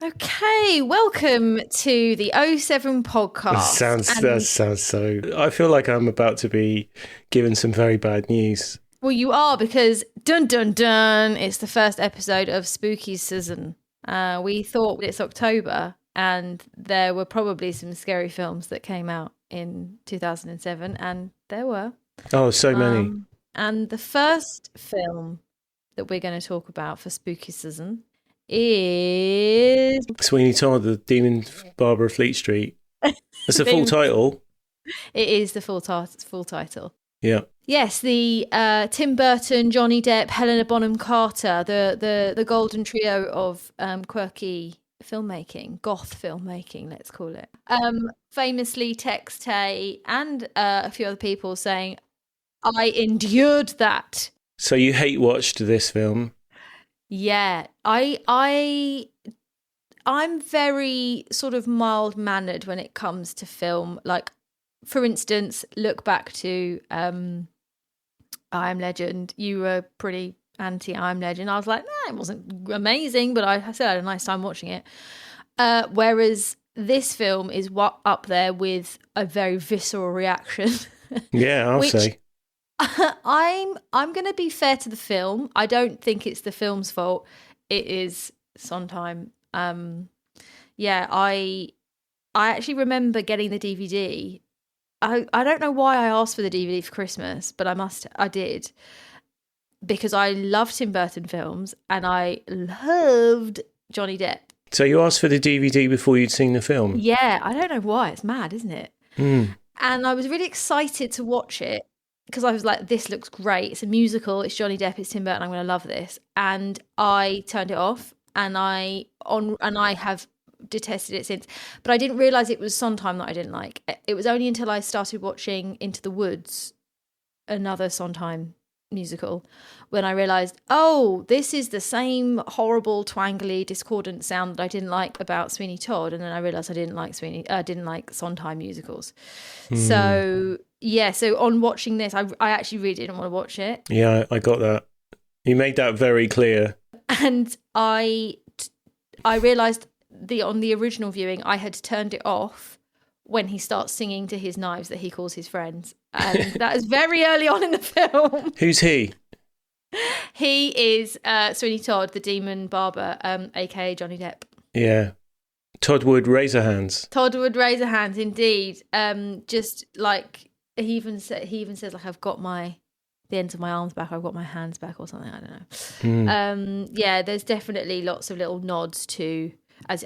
Okay, welcome to the O7 podcast. That sounds so. I feel like I'm about to be given some very bad news. Well, you are, because dun dun dun, it's the first episode of spooky season. We thought it's October, and there were probably some scary films that came out in 2007, and there were. Oh, so many. And the first film that we're going to talk about for spooky season is Sweeney Todd, the Demon Barber of Fleet Street. That's the full title. It is the full title. Yeah. Yes, the Tim Burton, Johnny Depp, Helena Bonham Carter, the golden trio of quirky filmmaking, goth filmmaking, let's call it. Famously, Tex Tay and a few other people saying, "I endured that." So you hate watched this film? Yeah, I'm very sort of mild-mannered when it comes to film. Like, for instance, look back to I Am Legend. You were pretty anti I Am Legend. I was like, nah, it wasn't amazing, but I still had a nice time watching it. Whereas this film is up there with a very visceral reaction. Yeah, I'll say. I'm going to be fair to the film. I don't think it's the film's fault. It is Sondheim. Yeah, I actually remember getting the DVD. I don't know why I asked for the DVD for Christmas, but I did, because I loved Tim Burton films and I loved Johnny Depp. So you asked for the DVD before you'd seen the film? Yeah, I don't know why. It's mad, isn't it? Mm. And I was really excited to watch it because I was like, this looks great. It's a musical. It's Johnny Depp. It's Tim Burton. I'm going to love this. And I turned it off, and I have detested it since. But I didn't realise it was Sondheim that I didn't like. It was only until I started watching Into the Woods, another Sondheim musical, when I realised, oh, this is the same horrible, twangly, discordant sound that I didn't like about Sweeney Todd. And then I realised I didn't like Sondheim musicals. So yeah, so on watching this, I actually really didn't want to watch it. Yeah, I got that. You made that very clear. And I realised on the original viewing, I had turned it off when he starts singing to his knives that he calls his friends. And that is very early on in the film. Who's he? He is Sweeney Todd, the demon barber, aka Johnny Depp. Yeah. Todd would Razorhands. Todd would Razorhands, indeed. Just like he even says, like, I've got the ends of my arms back, I've got my hands back, or something. I don't know. Yeah, there's definitely lots of little nods to, as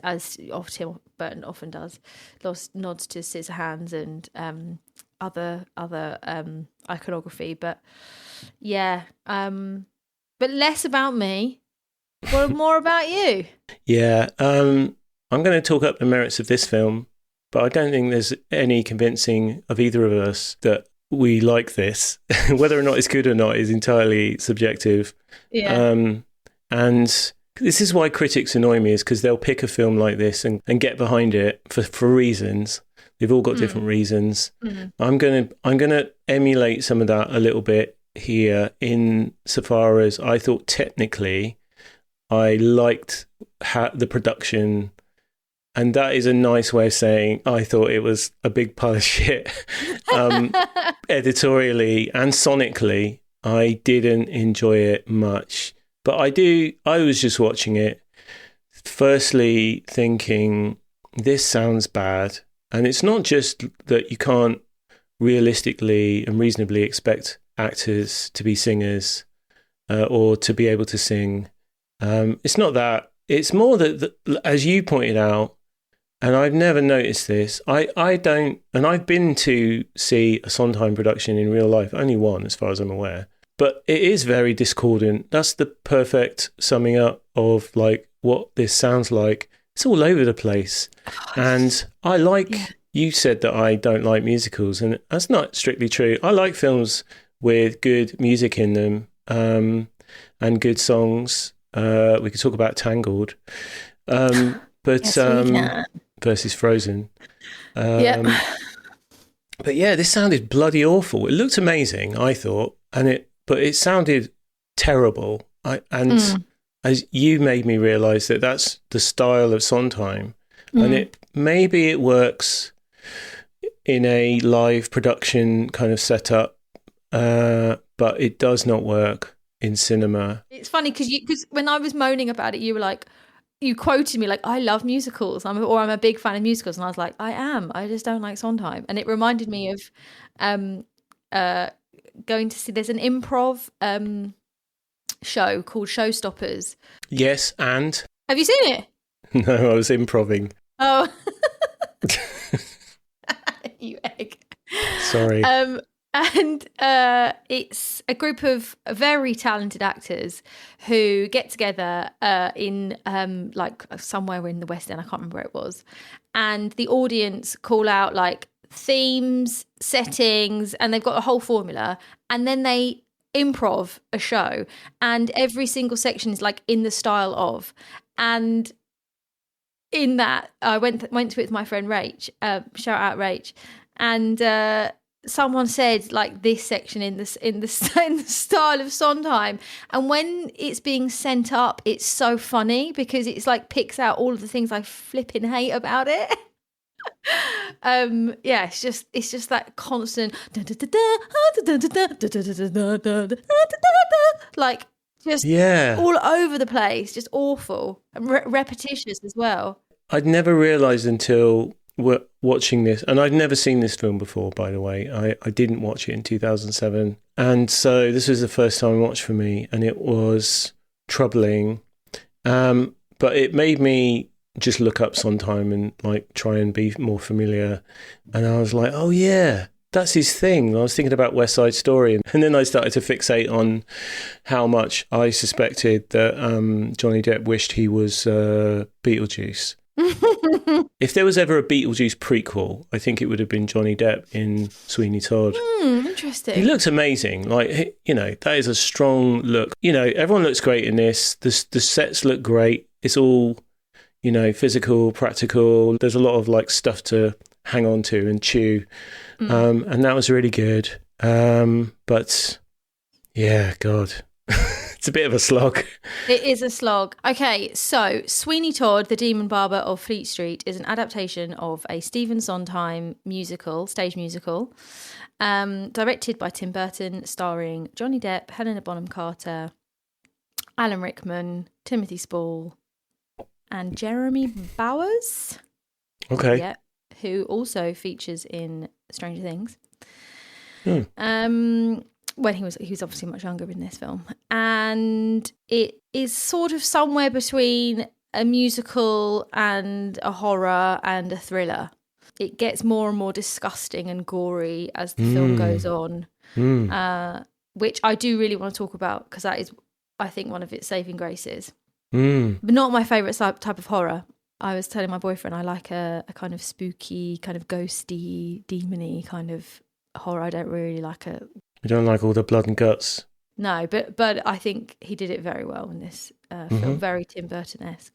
Tim Burton often does, lots nods to Scissorhands and other iconography. But yeah, but less about me. What more about you? Yeah, I'm going to talk up the merits of this film, but I don't think there's any convincing of either of us that we like this. Whether or not it's good or not is entirely subjective. Yeah. And this is why critics annoy me, is because they'll pick a film like this and get behind it for reasons. They've all got different reasons. I'm gonna emulate some of that a little bit here, in so far as I thought technically I liked the production. And that is a nice way of saying I thought it was a big pile of shit. Editorially and sonically, I didn't enjoy it much. But I was just watching it, firstly thinking, this sounds bad. And it's not just that you can't realistically and reasonably expect actors to be singers or to be able to sing. It's not that. It's more that, as you pointed out, and I've never noticed this, I don't, and I've been to see a Sondheim production in real life, only one as far as I'm aware, but it is very discordant. That's the perfect summing up of like what this sounds like. It's all over the place. And I like, you said that I don't like musicals, and that's not strictly true. I like films with good music in them and good songs. We could talk about Tangled. But Yes, versus Frozen. But yeah, this sounded bloody awful. It looked amazing, I thought, but it sounded terrible. as you made me realise that that's the style of Sondheim, and it works in a live production kind of setup, but it does not work in cinema. It's funny because when I was moaning about it, you were like, you quoted me like, I love musicals, I'm a big fan of musicals, and I was like, I just don't like Sondheim. And it reminded me of going to see, there's an improv show called Showstoppers. Yes, and have you seen it? no, I was improving. Oh, you egg. Sorry. And it's a group of very talented actors who get together in like somewhere in the West End. I can't remember where it was. And the audience call out like themes, settings, and they've got a whole formula. And then they improv a show. And every single section is like in the style of. And in that, I went to it with my friend Rach. Shout out Rach. And someone said like this section in the style of Sondheim, and when it's being sent up, it's so funny because it's like picks out all of the things I flipping hate about it. Yeah, it's just that constant like just all over the place, just awful and repetitious as well. I'd never realised until watching this, and I'd never seen this film before, by the way. I didn't watch it in 2007, and so this was the first time I watched for me, and it was troubling, but it made me just look up Sondheim and like try and be more familiar, and I was like, oh yeah, that's his thing. I was thinking about West Side Story, and then I started to fixate on how much I suspected that Johnny Depp wished he was Beetlejuice. If there was ever a Beetlejuice prequel, I think it would have been Johnny Depp in Sweeney Todd. Interesting. He looks amazing. Like, you know, that is a strong look. You know, everyone looks great in this. The sets look great. It's all, you know, physical, practical. There's a lot of like stuff to hang on to and chew. And that was really good. But yeah, God. It's a bit of a slog. It is a slog. Okay, so Sweeney Todd, the Demon Barber of Fleet Street, is an adaptation of a Stephen Sondheim stage musical, directed by Tim Burton, starring Johnny Depp, Helena Bonham Carter, Alan Rickman, Timothy Spall, and Jeremy Bowers. Okay. Yeah, who also features in Stranger Things. When he was obviously much younger in this film, and it is sort of somewhere between a musical and a horror and a thriller. It gets more and more disgusting and gory as the film goes on, which I do really want to talk about because that is, I think, one of its saving graces. But not my favourite type of horror. I was telling my boyfriend I like a kind of spooky, kind of ghosty, demony kind of horror. I don't really like a... You don't like all the blood and guts? No, but I think he did it very well in this film, very Tim Burton-esque.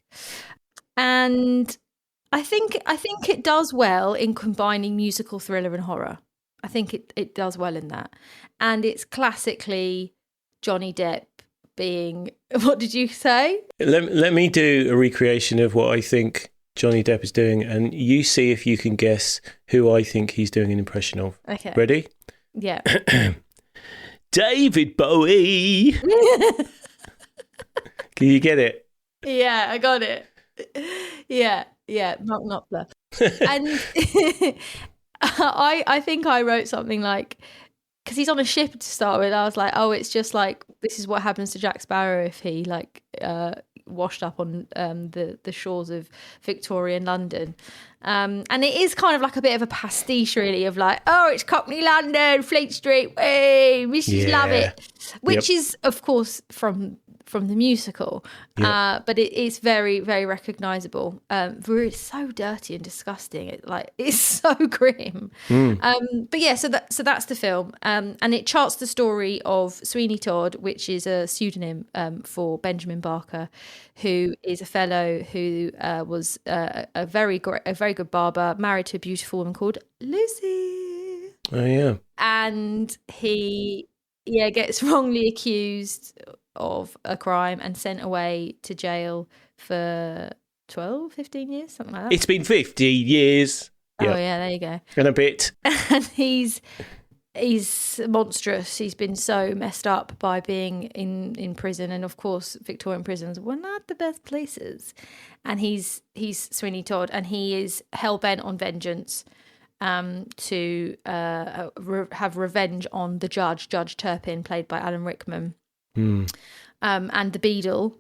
And I think it does well in combining musical, thriller and horror. I think it does well in that. And it's classically Johnny Depp being... What did you say? Let me do a recreation of what I think Johnny Depp is doing, and you see if you can guess who I think he's doing an impression of. Okay. Ready? Yeah. David Bowie. Can you get it? Yeah, I got it. Yeah, Mark Knopfler. And I think I wrote something like, because he's on a ship to start with, I was like, oh, it's just like, this is what happens to Jack Sparrow if he like washed up on the shores of Victorian London. And it is kind of like a bit of a pastiche, really, of like, oh, it's Cockney London, Fleet Street, hey, Mrs. Lovett, which is, of course, from the musical, but it is very, very recognisable. It's so dirty and disgusting. It's so grim. But yeah, so that's the film, and it charts the story of Sweeney Todd, which is a pseudonym for Benjamin Barker, who is a fellow who was a very good barber, married to a beautiful woman called Lucy. Oh yeah, and he gets wrongly accused of a crime and sent away to jail for 12, 15 years, something like that. It's been 15 years. Oh, yeah, there you go. And a bit. And he's monstrous. He's been so messed up by being in prison. And, of course, Victorian prisons were not the best places. And he's Sweeney Todd, and he is hell-bent on vengeance to have revenge on the Judge Turpin, played by Alan Rickman. And the Beadle,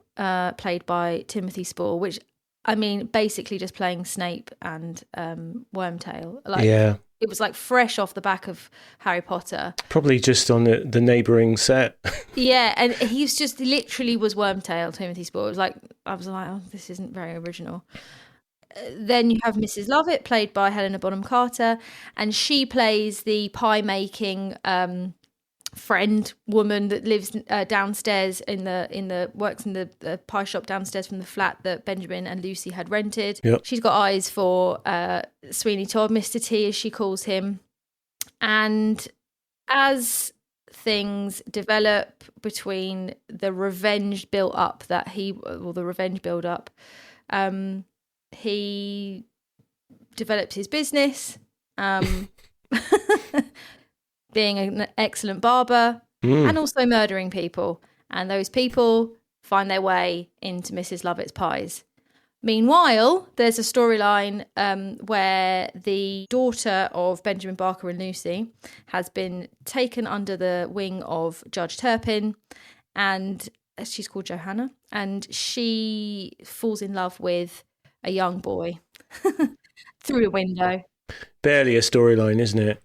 played by Timothy Spall, which, I mean, basically just playing Snape and Wormtail. It was like fresh off the back of Harry Potter. Probably just on the neighbouring set. Yeah, and he literally was Wormtail, Timothy Spall. It was like, I was like, oh, this isn't very original. Then you have Mrs. Lovett, played by Helena Bonham Carter, and she plays the pie making friend woman that lives downstairs works in the pie shop downstairs from the flat that Benjamin and Lucy had rented. Yep. She's got eyes for Sweeney Todd, Mr. T as she calls him. And as things develop between the revenge build up, he developed his business, being an excellent barber and also murdering people. And those people find their way into Mrs. Lovett's pies. Meanwhile, there's a storyline where the daughter of Benjamin Barker and Lucy has been taken under the wing of Judge Turpin, and she's called Johanna, and she falls in love with a young boy through a window. Barely a storyline, isn't it?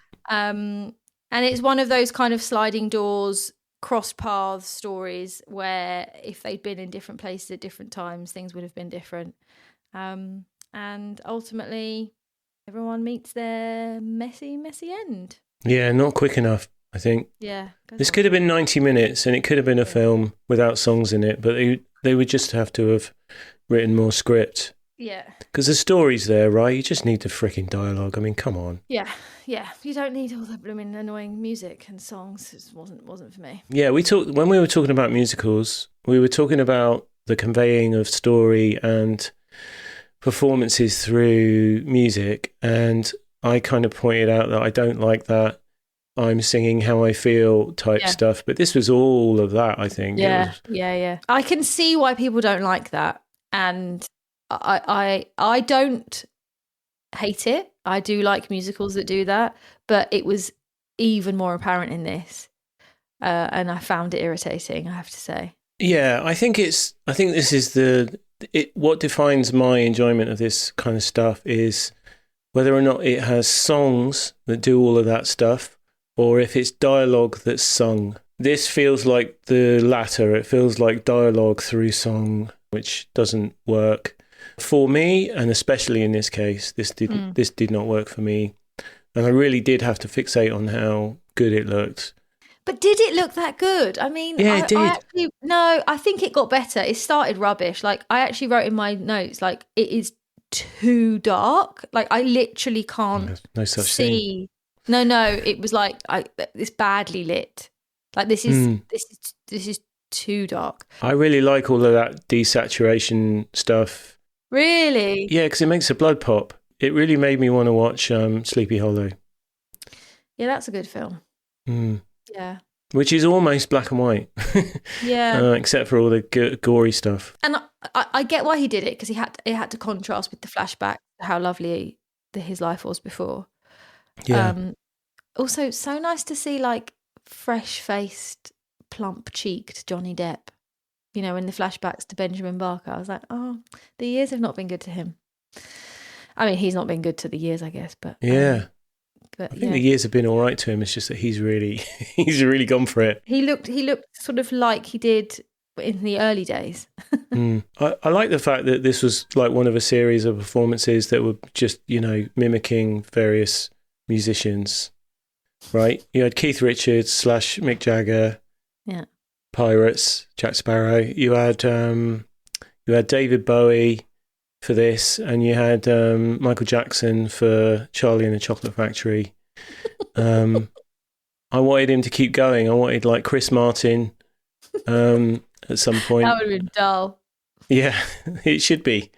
And it's one of those kind of sliding doors, crossed paths stories where if they'd been in different places at different times, things would have been different. And ultimately, everyone meets their messy, messy end. Yeah, not quick enough, I think. Yeah. This could have been 90 minutes and it could have been a film without songs in it, but they would just have to have written more script. Yeah. Because the story's there, right? You just need the freaking dialogue. I mean, come on. Yeah. You don't need all the blooming annoying music and songs. It wasn't for me. Yeah, when we were talking about musicals, we were talking about the conveying of story and performances through music, and I kind of pointed out that I don't like that I'm singing how I feel type stuff, but this was all of that, I think. Yeah. I can see why people don't like that, and I don't hate it. I do like musicals that do that, but it was even more apparent in this, and I found it irritating, I have to say. Yeah, I think this is what defines my enjoyment of this kind of stuff is whether or not it has songs that do all of that stuff, or if it's dialogue that's sung. This feels like the latter. It feels like dialogue through song, which doesn't work for me, and especially in this case, this did not work for me, and I really did have to fixate on how good it looked. But did it look that good? I mean, yeah, it did. I think it got better. It started rubbish. Like, I actually wrote in my notes, like, it is too dark. Like, I literally can't no such see. Thing. No, it was like it's badly lit. Like, this is too dark. I really like all of that desaturation stuff. Really? Yeah, because it makes the blood pop. It really made me want to watch Sleepy Hollow. Yeah, that's a good film. Yeah. Which is almost black and white. Yeah. Except for all the gory stuff. And I get why he did it, because it had to contrast with the flashback to how lovely his life was before. Yeah. Also, so nice to see, like, fresh-faced, plump-cheeked Johnny Depp. You know, in the flashbacks to Benjamin Barker, I was like, oh, the years have not been good to him. I mean, he's not been good to the years, I guess, but yeah. I think the years have been all right to him. It's just that he's really gone for it. He looked sort of like he did in the early days. I like the fact that this was like one of a series of performances that were just, mimicking various musicians, right? You had Keith Richards / Mick Jagger. Yeah. Pirates, Jack Sparrow. You had David Bowie for this, and you had Michael Jackson for Charlie and the Chocolate Factory. I wanted him to keep going. I wanted like Chris Martin, and at some point. That would have been dull. Yeah, it should be.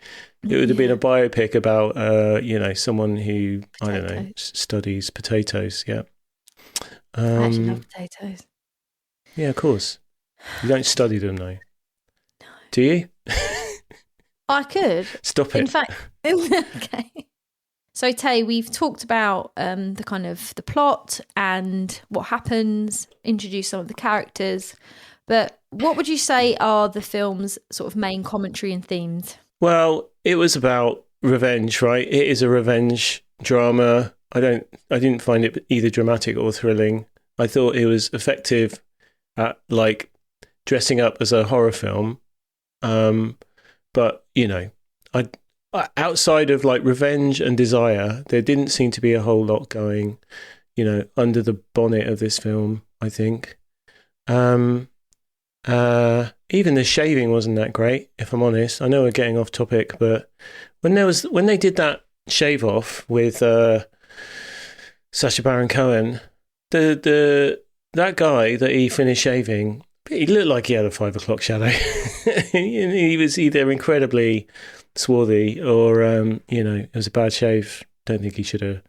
It would have been a biopic about, someone who, I don't know, studies potatoes. Yeah. I actually love potatoes. Yeah, of course. You don't study them, though. No. Do you? I could. Stop it. In fact, okay. So, Tay, we've talked about the kind of the plot and what happens, introduce some of the characters. But what would you say are the film's sort of main commentary and themes? Well, it was about revenge, right? It is a revenge drama. I didn't find it either dramatic or thrilling. I thought it was effective at like dressing up as a horror film. But I outside of like revenge and desire, there didn't seem to be a whole lot going, under the bonnet of this film, I think. Even the shaving wasn't that great, if I'm honest. I know we're getting off topic, but when they did that shave off with Sacha Baron Cohen, that guy that he finished shaving, he looked like he had a 5 o'clock shadow. He was either incredibly swarthy or it was a bad shave. Don't think he should have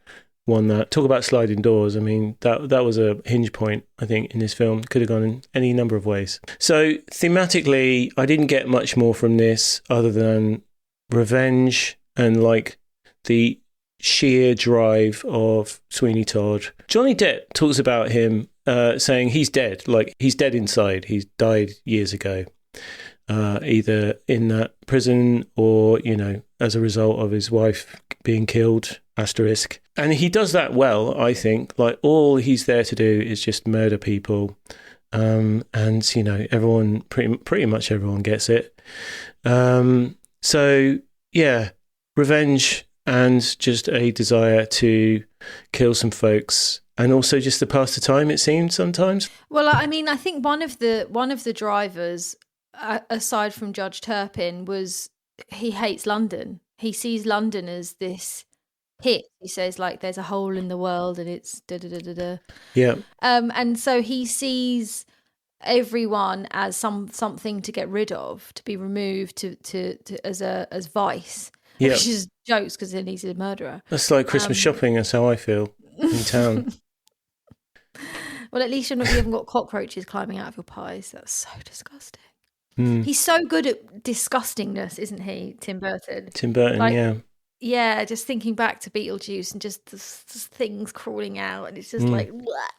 won that. Talk about sliding doors. I mean, that was a hinge point, I think, in this film. Could have gone in any number of ways. So thematically, I didn't get much more from this other than revenge and like the sheer drive of Sweeney Todd. Johnny Depp talks about him saying he's dead, like he's dead inside. He's died years ago, either in that prison or, as a result of his wife being killed, asterisk. And he does that well, I think. Like, all he's there to do is just murder people. And, everyone, pretty much everyone gets it. So, yeah, revenge and just a desire to kill some folks. And also just to pass the time, it seemed sometimes. Well, I mean, I think one of the drivers, aside from Judge Turpin, was he hates London. He sees London as this hit. He says, like, there's a hole in the world and it's da-da-da-da-da. Yeah. And so he sees everyone as something to get rid of, to be removed, to as vice. Yeah. Which is jokes because then he's a murderer. That's like Christmas shopping. That's how I feel in town. Well, at least you haven't got cockroaches climbing out of your pies. That's so disgusting. He's so good at disgustingness, isn't he, Tim Burton? Tim Burton, yeah. Yeah, just thinking back to Beetlejuice and just things crawling out, and it's just like,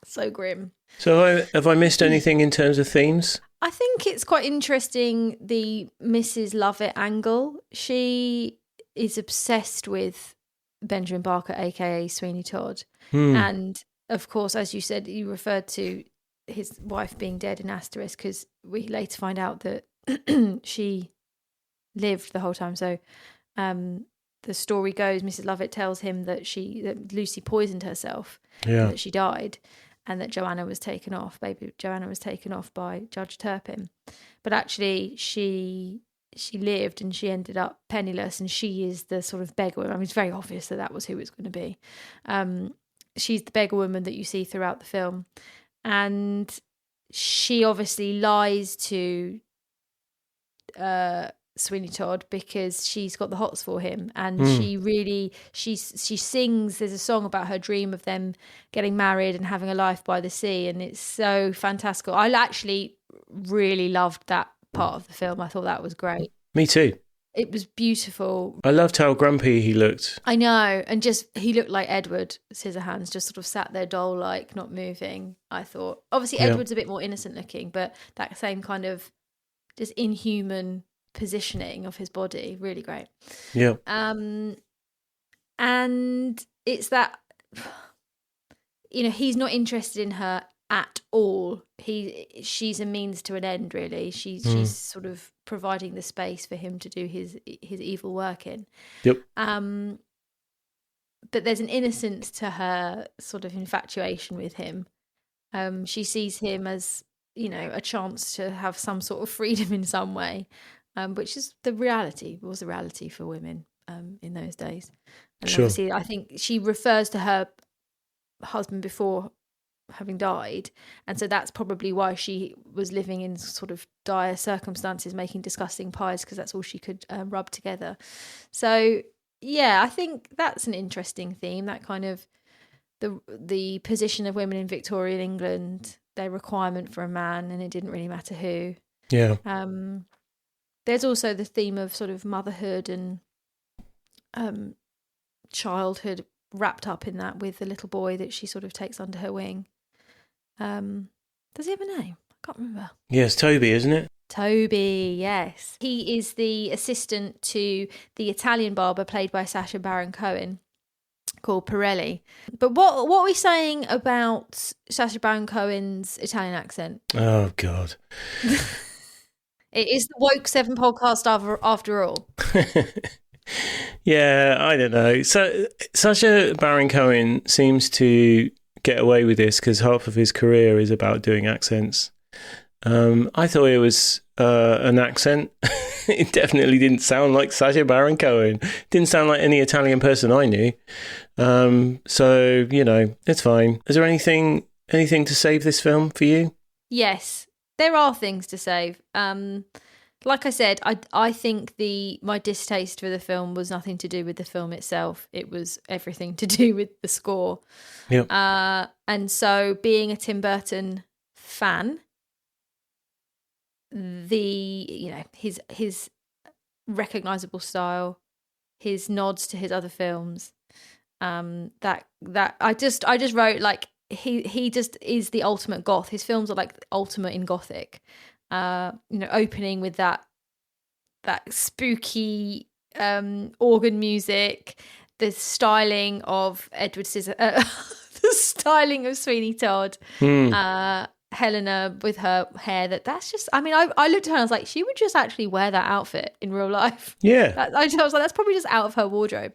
so grim. So have I missed anything in terms of themes? I think it's quite interesting, the Mrs. Lovett angle. She is obsessed with Benjamin Barker, aka Sweeney Todd. And of course, as you said, you referred to his wife being dead in asterisk, because we later find out that she lived the whole time. So the story goes, Mrs. Lovett tells him that Lucy poisoned herself, that she died, and that Joanna was taken off. Baby Joanna was taken off by Judge Turpin, but actually she lived and she ended up penniless, and she is the sort of beggar woman. I mean, it's very obvious that was who it's going to be. She's the beggar woman that you see throughout the film, and she obviously lies to Sweeney Todd because she's got the hots for him, and she sings. There's a song about her dream of them getting married and having a life by the sea, and it's so fantastical. I actually really loved that part of the film. I thought that was great. Me too. It was beautiful. I loved how grumpy he looked. I know, and he looked like Edward Scissorhands, just sort of sat there doll-like, not moving. I thought, obviously, Edward's a bit more innocent looking, but that same kind of just inhuman positioning of his body, really great. Yeah. And it's that, he's not interested in her at all. She's a means to an end, really. She's sort of providing the space for him to do his evil work in. Yep. But there's an innocence to her sort of infatuation with him. She sees him as, a chance to have some sort of freedom in some way, which is was the reality for women in those days. And obviously, I think she refers to her husband before having died, and so that's probably why she was living in sort of dire circumstances, making disgusting pies, because that's all she could rub together. So yeah, I think that's an interesting theme, that kind of the position of women in Victorian England, their requirement for a man, and it didn't really matter who. Yeah. There's also the theme of sort of motherhood and childhood wrapped up in that, with the little boy that she sort of takes under her wing. Does he have a name? I can't remember. Yes, Toby, isn't it? Toby, yes. He is the assistant to the Italian barber played by Sacha Baron Cohen, called Pirelli. But what are we saying about Sacha Baron Cohen's Italian accent? Oh, God. It is the Woke 7 podcast after all. Yeah, I don't know. So Sacha Baron Cohen seems to get away with this because half of his career is about doing accents. I thought it was an accent. It definitely didn't sound like Sacha Baron Cohen. Didn't sound like any Italian person I knew. So, you know, it's fine. Is there anything to save this film for you? Yes, there are things to save. Like I said, I think my distaste for the film was nothing to do with the film itself. It was everything to do with the score. Yep. And so, being a Tim Burton fan, his recognizable style, his nods to his other films, that I just wrote, like, he just is the ultimate goth. His films are like the ultimate in gothic. Opening with that spooky organ music, the styling of Edward Scissor, the styling of Sweeney Todd, Helena with her hair. That's just. I mean, I looked at her and I was like, she would just actually wear that outfit in real life. Yeah, I was like, that's probably just out of her wardrobe.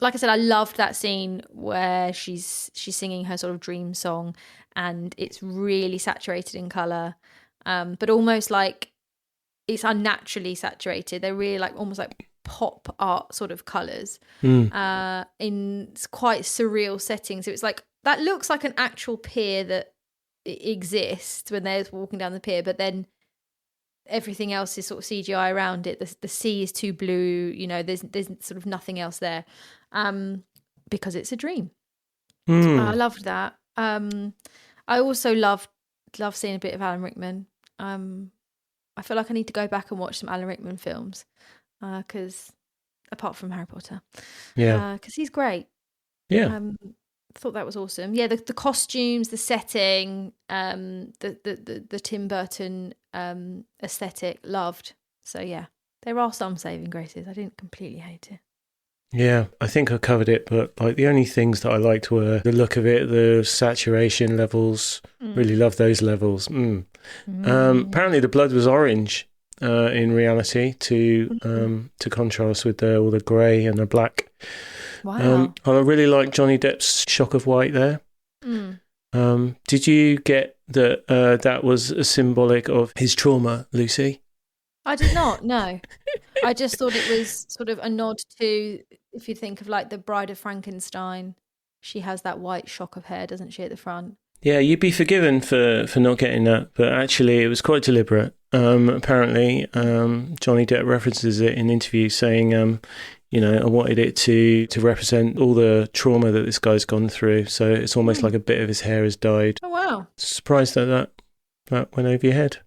Like I said, I loved that scene where she's singing her sort of dream song, and it's really saturated in colour, but almost like it's unnaturally saturated. They're really like almost like pop art sort of colours in quite surreal settings. So it's like, that looks like an actual pier that exists when they're walking down the pier, but then everything else is sort of CGI around it. The sea is too blue, there's sort of nothing else there, because it's a dream. I loved that. I also love seeing a bit of Alan Rickman. I feel like I need to go back and watch some Alan Rickman films, because apart from Harry Potter, because he's great. Yeah. Thought that was awesome. Yeah, the costumes, the setting, the Tim Burton aesthetic, loved. So yeah, there are some saving graces. I didn't completely hate it. Yeah, I think I covered it, but like the only things that I liked were the look of it, the saturation levels. Really love those levels. Apparently, the blood was orange in reality to contrast with all the grey and the black. Wow. I really like Johnny Depp's shock of white there. Did you get that that was a symbolic of his trauma, Lucy? I did not, no. I just thought it was sort of a nod to, if you think of like the Bride of Frankenstein, she has that white shock of hair, doesn't she, at the front? Yeah, you'd be forgiven for not getting that, but actually it was quite deliberate. Apparently, Johnny Depp references it in interviews saying, I wanted it to represent all the trauma that this guy's gone through. So it's almost like a bit of his hair has dyed. Oh, wow. Surprised that went over your head.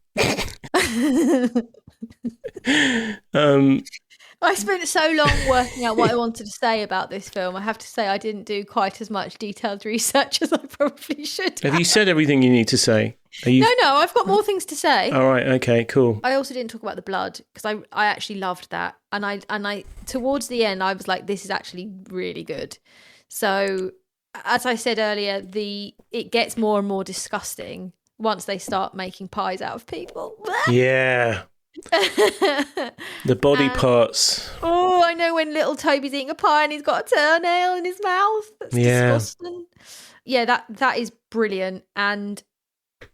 I spent so long working out what I wanted to say about this film. I have to say I didn't do quite as much detailed research as I probably should have. Have you said everything you need to say? No, I've got more things to say. All right, okay, cool. I also didn't talk about the blood because I actually loved that. And I towards the end, I was like, this is actually really good. So, as I said earlier, it gets more and more disgusting once they start making pies out of people. Yeah. The body parts. Oh, I know, when little Toby's eating a pie and he's got a toenail in his mouth. That's disgusting. Yeah, that is brilliant. And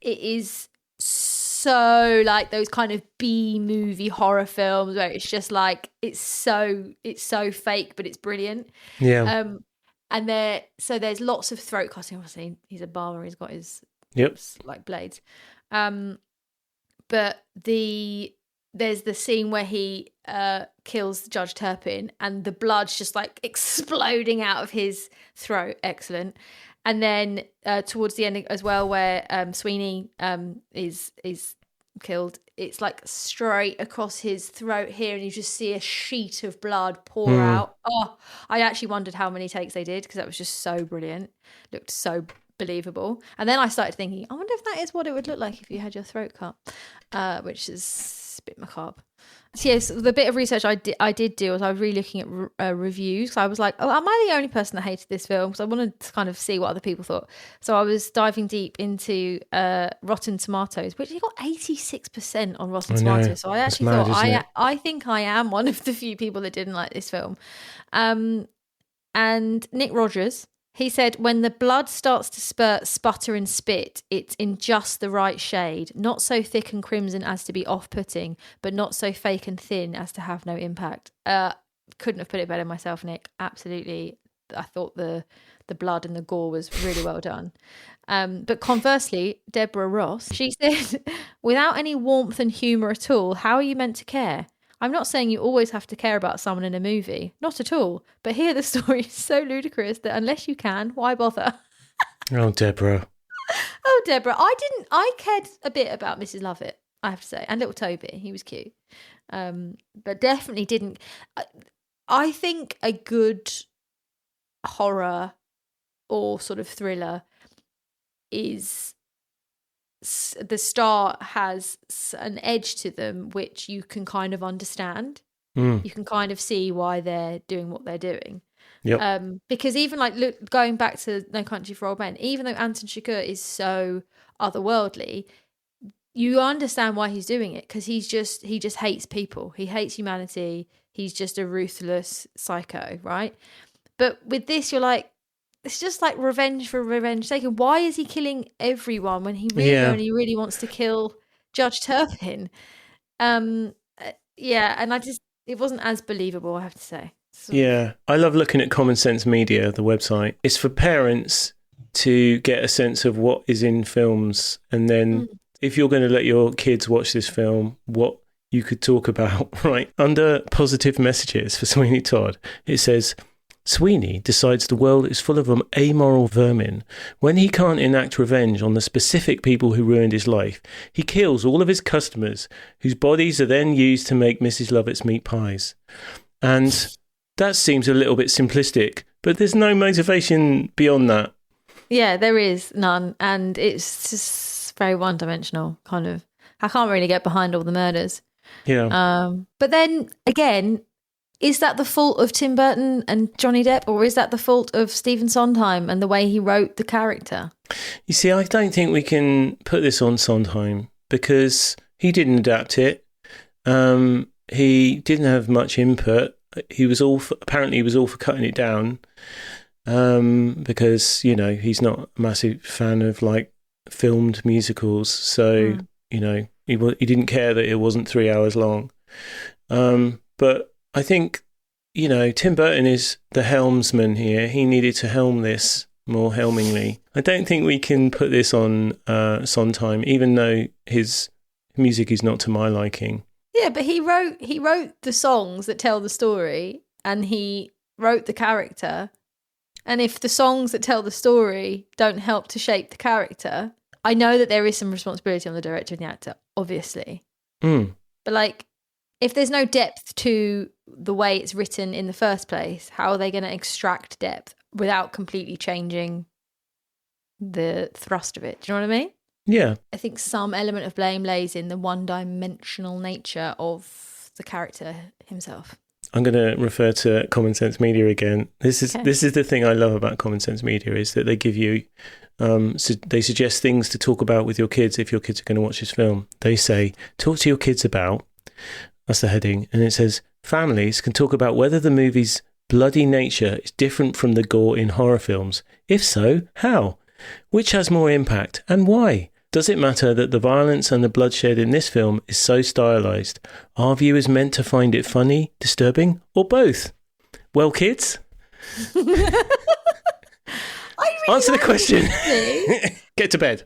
it is so like those kind of B-movie horror films where it's just like it's so fake, but it's brilliant. Yeah. And there's lots of throat cutting. Obviously, he's a barber. He's got his like blades. But there's the scene where he kills Judge Turpin, and the blood's just like exploding out of his throat. Excellent. And then towards the end as well, where Sweeney is killed, it's like straight across his throat here, and you just see a sheet of blood pour out. Oh, I actually wondered how many takes they did, because that was just so brilliant. Looked so believable. And then I started thinking, I wonder if that is what it would look like if you had your throat cut, which is a bit macabre. So yes, the bit of research I did do was I was really looking at reviews. So I was like, oh, am I the only person that hated this film? Because I wanted to kind of see what other people thought. So I was diving deep into Rotten Tomatoes, which he got 86% on Rotten Tomatoes. So I actually thought I think I am one of the few people that didn't like this film. And Nick Rogers, he said, when the blood starts to sputter and spit, it's in just the right shade. Not so thick and crimson as to be off-putting, but not so fake and thin as to have no impact. Couldn't have put it better myself, Nick. Absolutely. I thought the blood and the gore was really well done. But conversely, Deborah Ross, she said, without any warmth and humour at all, how are you meant to care? I'm not saying you always have to care about someone in a movie. Not at all. But here the story is so ludicrous that unless you can, why bother? Oh, Deborah. Oh, Deborah. I cared a bit about Mrs. Lovett, I have to say. And little Toby. He was cute. But definitely didn't. I think a good horror or sort of thriller is... the start has an edge to them which you can kind of understand. You can kind of see why they're doing what they're doing. Because even like going back to No Country for Old Men, even though Anton Chigurh is so otherworldly, you understand why he's doing it, because he just hates people. He hates humanity. He's just a ruthless psycho, right? But with this, you're like, it's just like revenge for revenge sake. And why is he killing everyone when he really only really wants to kill Judge Turpin? And it wasn't as believable, I have to say. Yeah, I love looking at Common Sense Media, the website. It's for parents to get a sense of what is in films, and then if you're going to let your kids watch this film, what you could talk about, right? Under positive messages for Sweeney Todd, it says, Sweeney decides the world is full of amoral vermin. When he can't enact revenge on the specific people who ruined his life, he kills all of his customers, whose bodies are then used to make Mrs. Lovett's meat pies. And that seems a little bit simplistic, but there's no motivation beyond that. Yeah, there is none. And it's just very one-dimensional, kind of. I can't really get behind all the murders. Yeah. But then, again... is that the fault of Tim Burton and Johnny Depp, or is that the fault of Stephen Sondheim and the way he wrote the character? You see, I don't think we can put this on Sondheim, because he didn't adapt it. He didn't have much input. He was all for cutting it down, because, you know, he's not a massive fan of like filmed musicals. So, you know, he didn't care that it wasn't 3 hours long. But I think, you know, Tim Burton is the helmsman here. He needed to helm this more helmingly. I don't think we can put this on Sondheim, even though his music is not to my liking. Yeah, but he wrote the songs that tell the story, and he wrote the character. And if the songs that tell the story don't help to shape the character, I know that there is some responsibility on the director and the actor, obviously. But like, if there's no depth to the way it's written in the first place, how are they going to extract depth without completely changing the thrust of it? Do you know what I mean? Yeah. I think some element of blame lays in the one-dimensional nature of the character himself. I'm going to refer to Common Sense Media again. This is the thing I love about Common Sense Media, is that they give you, they suggest things to talk about with your kids if your kids are going to watch this film. They say, talk to your kids about... That's the heading. And it says, families can talk about whether the movie's bloody nature is different from the gore in horror films. If so, how? Which has more impact, and why? Does it matter that the violence and the bloodshed in this film is so stylised? Are viewers meant to find it funny, disturbing, or both? Well, kids, Answer the question. It's Get to bed.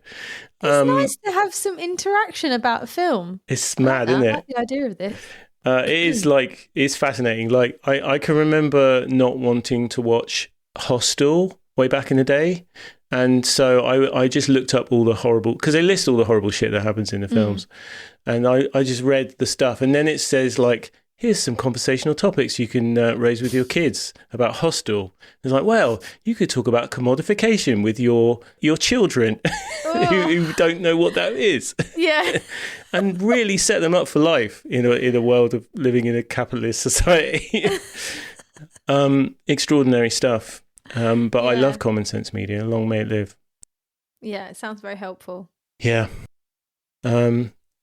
nice to have some interaction about a film. It's mad, I isn't it? like the idea of this. It's fascinating. Like I can remember not wanting to watch Hostel way back in the day. And so I just looked up all the horrible, because they list all the horrible shit that happens in the films. And I just read the stuff. And then it says, like, here's some conversational topics you can raise with your kids about Hostel. It's like, well, you could talk about commodification with your children who don't know what that is. Yeah. And really set them up for life in a world of living in a capitalist society. Extraordinary stuff. But I love Common Sense Media. Long may it live. Yeah, it sounds very helpful. Yeah.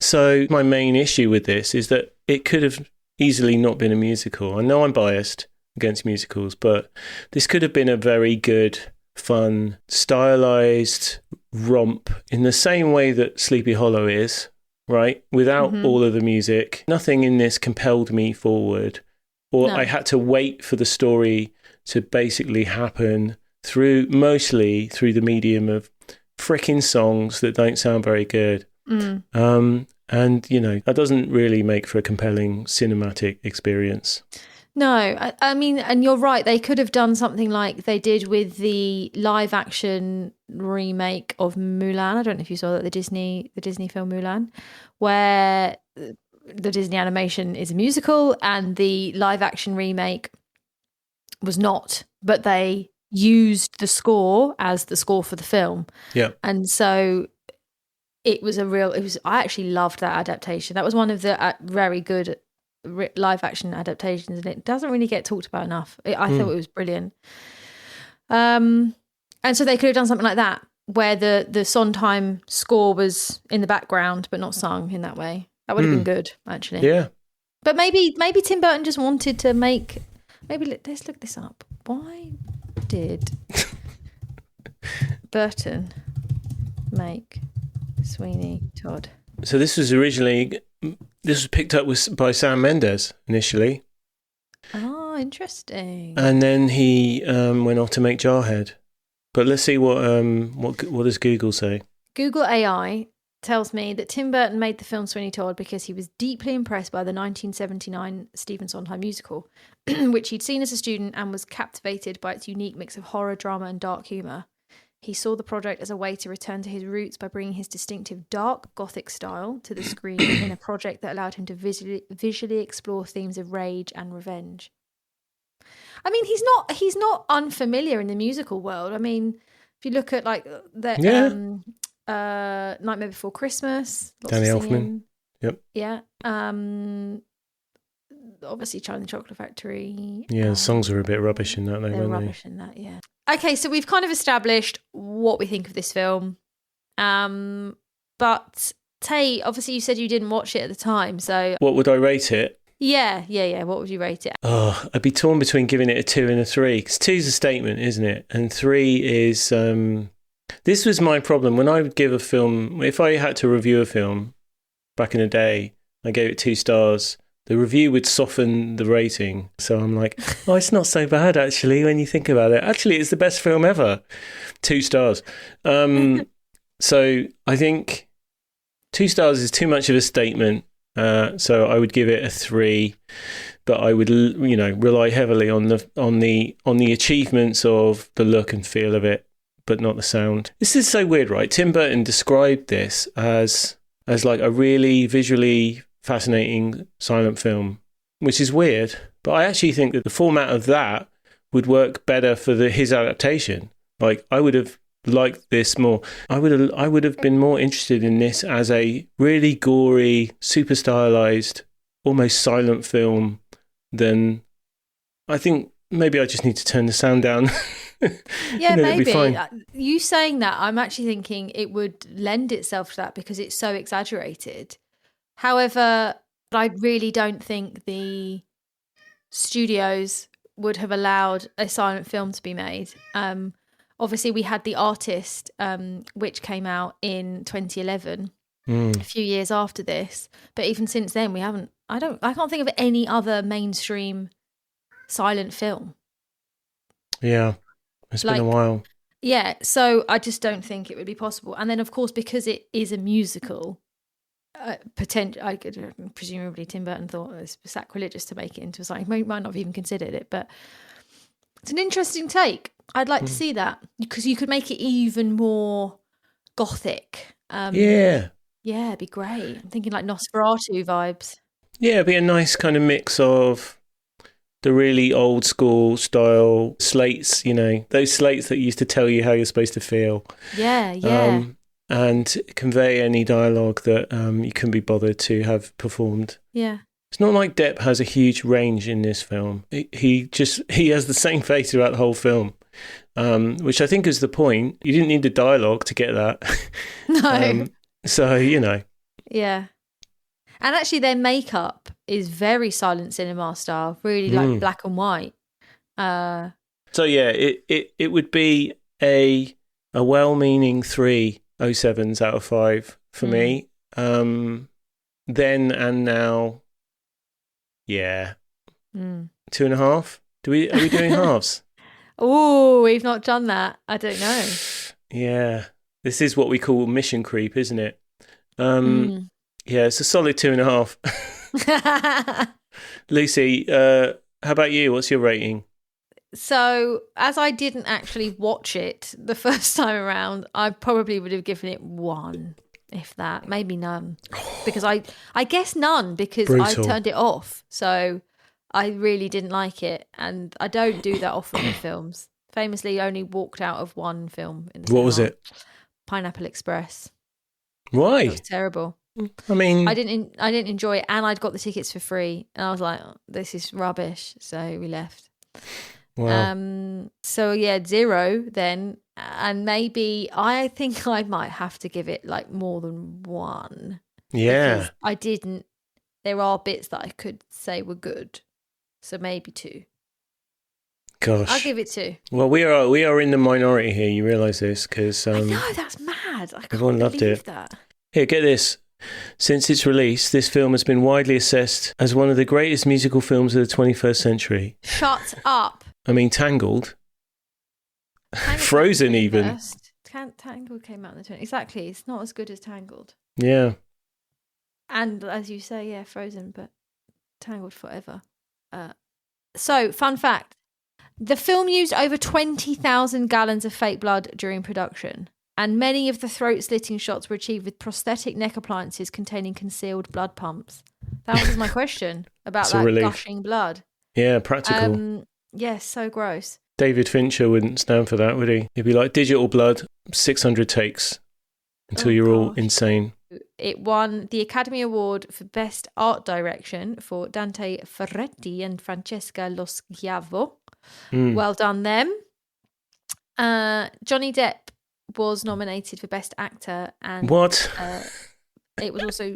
So my main issue with this is that it could have easily not been a musical. I know I'm biased against musicals, but this could have been a very good, fun, stylized romp in the same way that Sleepy Hollow is, right? Without all of the music. Nothing in this compelled me forward, or I had to wait for the story to basically happen mostly through the medium of fricking songs that don't sound very good. And, that doesn't really make for a compelling cinematic experience. No, I mean, and you're right. They could have done something like they did with the live action remake of Mulan. I don't know if you saw that, the Disney film Mulan, where the Disney animation is a musical and the live action remake was not, but they used the score as the score for the film. Yeah. And so I actually loved that adaptation. That was one of the very good live action adaptations, and it doesn't really get talked about enough. I thought it was brilliant. And so they could have done something like that, where the Sondheim score was in the background but not sung in that way. That would have been good, actually. Yeah. But maybe Tim Burton just wanted to make. Maybe let's look this up. Why did Burton make Sweeney Todd? So this was picked up by Sam Mendes initially. Oh, interesting. And then he went off to make Jarhead. But let's see what does Google say. Google AI tells me that Tim Burton made the film Sweeney Todd because he was deeply impressed by the 1979 Stephen Sondheim musical, which he'd seen as a student and was captivated by its unique mix of horror, drama and dark humour. He saw the project as a way to return to his roots by bringing his distinctive dark Gothic style to the screen in a project that allowed him to visually explore themes of rage and revenge. I mean, he's not unfamiliar in the musical world. I mean, if you look at like the Nightmare Before Christmas, Danny Elfman. Yep. Yeah. Obviously Charlie and the Chocolate Factory. Yeah, the songs are a bit rubbish in that, they're rubbish in that, yeah. Okay, so we've kind of established what we think of this film. But Tay, obviously you said you didn't watch it at the time, so what would I rate it? Yeah. What would you rate it? Oh, I'd be torn between giving it a 2 and a 3, because 2's a statement, isn't it? And 3 is this was my problem when I would give a film. If I had to review a film back in the day, I gave it 2 stars. The review would soften the rating. So I'm like, oh, it's not so bad, actually, when you think about it. Actually, it's the best film ever. 2 stars. So I think 2 stars is too much of a statement. So I would give it a 3. But I would, rely heavily on the achievements of the look and feel of it, but not the sound. This is so weird, right? Tim Burton described this as like a really visually fascinating silent film, which is weird, but I actually think that the format of that would work better for his adaptation. Like, I would have liked this more. I would have been more interested in this as a really gory, super stylized, almost silent film than. I think maybe I just need to turn the sound down. Yeah, maybe. You saying that, I'm actually thinking it would lend itself to that because it's so exaggerated. However, I really don't think the studios would have allowed a silent film to be made. Obviously, we had The Artist, which came out in 2011, a few years after this. But even since then, we haven't. I can't think of any other mainstream silent film. Yeah, it's been Like, a while. yeah, so I just don't think it would be possible. And then, of course, because it is a musical, presumably Tim Burton thought it was sacrilegious to make it into something. He might not have even considered it, but it's an interesting take. I'd like to see that, because you could make it even more gothic. Yeah. Yeah, it'd be great. I'm thinking like Nosferatu vibes. Yeah, it'd be a nice kind of mix of the really old school style slates, those slates that used to tell you how you're supposed to feel. Yeah, yeah. And convey any dialogue that you couldn't be bothered to have performed. Yeah. It's not like Depp has a huge range in this film. He has the same face throughout the whole film, which I think is the point. You didn't need the dialogue to get that. No. So, Yeah. And actually their makeup is very silent cinema style, really like black and white. So yeah, it would be a well-meaning 307s out of 5 for me. Then and now, yeah, 2.5. Are we doing halves? Oh, we've not done that. I don't know. Yeah, this is what we call mission creep, isn't it? Yeah, it's a solid 2.5. Lucy, how about you? What's your rating? So, as I didn't actually watch it the first time around, I probably would have given it 1, if that, maybe none. Because I guess none, because Brutal. I turned it off. So I really didn't like it. And I don't do that often with films. Famously, only walked out of one film in the What was cinema. it? Pineapple Express. Why? It was terrible. I mean, I didn't enjoy it, and I'd got the tickets for free, and I was like, oh, this is rubbish. So we left. wow. So yeah, 0 then, and maybe I think I might have to give it like more than 1. Yeah. I didn't. There are bits that I could say were good, so maybe 2. Gosh. I'll give it 2. Well, we are in the minority here. You realise this because I know, that's mad. I everyone can't loved believe it. that. Here, get this. Since its release, this film has been widely assessed as one of the greatest musical films of the 21st century. Shut up. I mean, Tangled. Frozen even. Tangled came out in the 20s. Exactly. It's not as good as Tangled. Yeah. And as you say, yeah, Frozen, but Tangled forever. So, fun fact. The film used over 20,000 gallons of fake blood during production. And many of the throat-slitting shots were achieved with prosthetic neck appliances containing concealed blood pumps. That was my question about that gushing blood. Yeah, practical. Yes, so gross. David Fincher wouldn't stand for that, would he? He'd be like, digital blood, 600 takes until you're all insane. It won the Academy Award for Best Art Direction for Dante Ferretti and Francesca Lo Schiavo. Well done, them. Johnny Depp was nominated for Best Actor, and it was also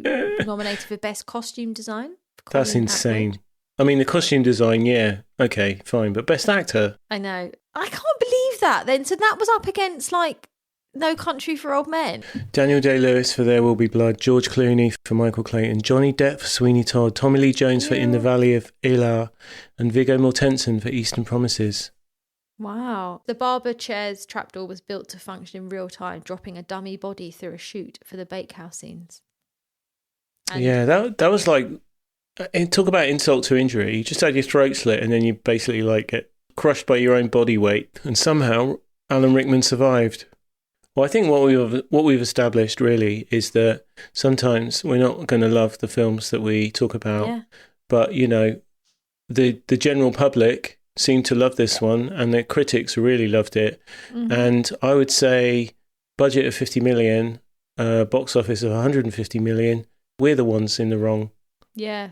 nominated for Best Costume Design. That's insane. Atwood. I mean, the costume design, yeah, okay, fine, but Best Actor? I know. I can't believe that then. So that was up against, like, No Country for Old Men. Daniel Day-Lewis for There Will Be Blood, George Clooney for Michael Clayton, Johnny Depp for Sweeney Todd, Tommy Lee Jones for In the Valley of Elah, and Viggo Mortensen for Eastern Promises. Wow. The barber chair's trapdoor was built to function in real time, dropping a dummy body through a chute for the bakehouse scenes. And yeah, that was like, talk about insult to injury. You just had your throat slit and then you basically like get crushed by your own body weight. And somehow Alan Rickman survived. Well, I think what we've established really is that sometimes we're not going to love the films that we talk about, but the general public seemed to love this one, and the critics really loved it. And I would say budget of 50 million, box office of 150 million. We're the ones in the wrong. Yeah.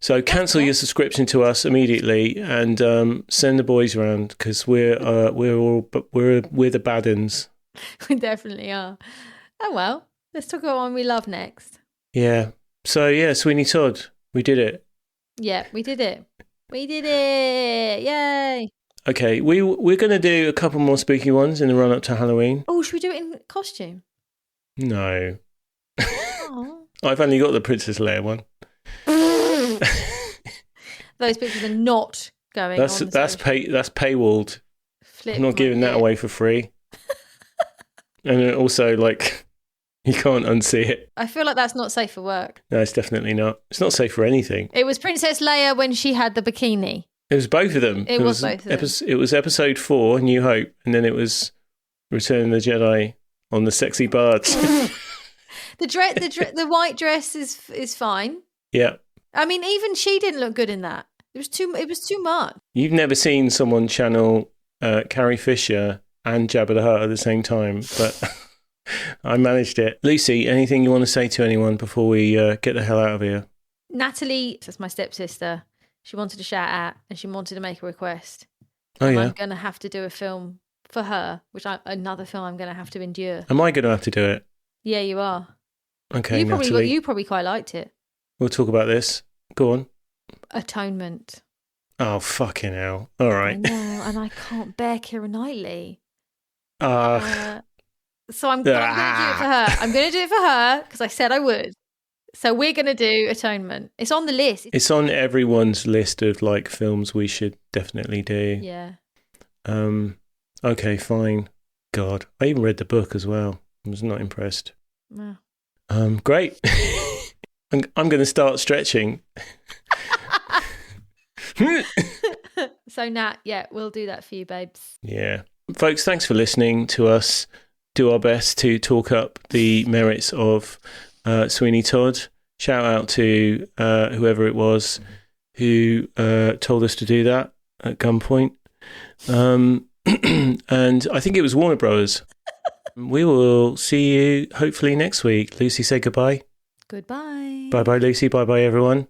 So cancel your subscription to us immediately and send the boys around because we're the bad uns. We definitely are. Oh well, let's talk about one we love next. Yeah. So yeah, Sweeney Todd, we did it. Yeah, we did it. We did it! Yay! Okay, we're going to do a couple more spooky ones in the run up to Halloween. Oh, should we do it in costume? No. I've only got the Princess Leia one. Those pictures are not going. That's paywalled. I'm not giving that away for free. And then also, like, you can't unsee it. I feel like that's not safe for work. No, it's definitely not. It's not safe for anything. It was Princess Leia when she had the bikini. It was both of them. It was both of them. It was episode 4, New Hope, and then it was Return of the Jedi on the sexy barge. The white dress is fine. Yeah. I mean, even she didn't look good in that. It was too much. You've never seen someone channel Carrie Fisher and Jabba the Hutt at the same time, but I managed it. Lucy, anything you want to say to anyone before we get the hell out of here? Natalie, that's my stepsister. She wanted to shout out and she wanted to make a request. Oh, yeah. I'm going to have to do a film for her, another film I'm going to have to endure. Am I going to have to do it? Yeah, you are. Okay, Natalie. You probably quite liked it. We'll talk about this. Go on. Atonement. Oh, fucking hell. All right. I know, and I can't bear Keira Knightley. So I'm going to do it for her. I'm going to do it for her because I said I would. So we're going to do Atonement. It's on the list. It's on everyone's list of like films we should definitely do. Yeah. Okay, fine. God, I even read the book as well. I was not impressed. No. Great. I'm going to start stretching. So Nat, yeah, we'll do that for you, babes. Yeah. Folks, thanks for listening to us do our best to talk up the merits of Sweeney Todd. Shout out to whoever it was who told us to do that at gunpoint. And I think it was Warner Brothers. We will see you hopefully next week. Lucy, say goodbye. Goodbye. Bye-bye, Lucy. Bye-bye, everyone.